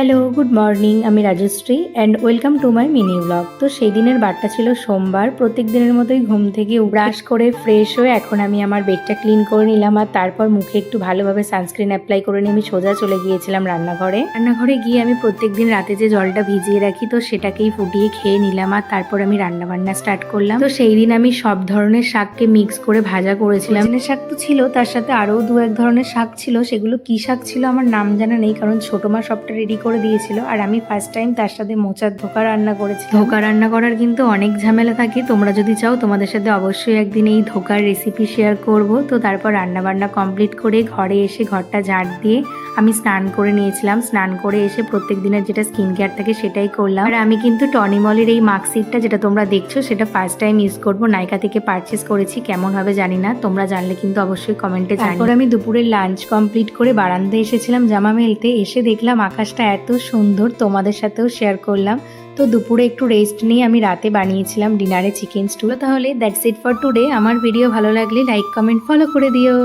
Hello, good morning. আমি Rajshree and welcome to my mini blog. তো সেই দিনের বারটা ছিল সোমবার। প্রত্যেক দিনের মতোই ঘুম থেকে ব্রাশ করে ফ্রেশ হয়ে এখন আমি আমার বেডটা ক্লিন করে নিলাম, আর তারপর মুখে একটু ভালোভাবে সানস্ক্রিন অ্যাপ্লাই করে নিয়ে আমি সোজা চলে গিয়েছিলাম রান্নাঘরে গিয়ে আমি প্রত্যেক দিন রাতে যে জলটা ভিজিয়ে রাখি তো সেটাকেই ফুটিয়ে খেয়ে নিলাম, আর তারপর আমি রান্নাবান্না স্টার্ট করলাম। তো সেই দিন আমি সব ধরনের শাককে মিক্স করে ভাজা করেছিলাম। শাক তো ছিল, তার সাথে আরও দু এক ধরনের শাক ছিল। সেগুলো কি শাক ছিল আমার নাম জানা নেই, কারণ ছোট মা সবটা রেডি করে দিয়েছিল। আর আমি ফার্স্ট টাইম তার সাথে মোচার ধোকা রান্না করেছি। ধোকা রান্না করার কিন্তু অনেক ঝামেলা থাকে, তোমরা যদি চাও তোমাদের সাথে অবশ্যই একদিন এই ধোকার রেসিপি শেয়ার করব। তো তারপর রান্না বান্না কমপ্লিট করে ঘরে এসে ঘরটা ঝাড় দিয়ে আমি স্নান করে নিয়েছিলাম। স্নান করে এসে প্রত্যেক দিনের যেটা স্কিন কেয়ার থাকে সেটাই করলাম। আর আমি কিন্তু টনিমলের এই মার্কশিটটা যেটা তোমরা দেখছো সেটা ফার্স্ট টাইম ইউজ করবো। নাইকা থেকে পারচেস করেছি, কেমন হবে জানি না, তোমরা জানলে কিন্তু অবশ্যই কমেন্টে জানিও। তারপর আমি দুপুরের লাঞ্চ কমপ্লিট করে বারান্দায় এসেছিলাম জামা মেলতে। এসে দেখলাম আকাশটা এত সুন্দর, তোমাদের সাথেও শেয়ার করলাম। তো দুপুরে একটু রেস্ট নিয়ে আমি রাতে বানিয়েছিলাম ডিনারে চিকেন স্টু। তাহলে দ্যাটস ইট ফর টুডে। আমার ভিডিও ভালো লাগলে লাইক কমেন্ট ফলো করে দিও।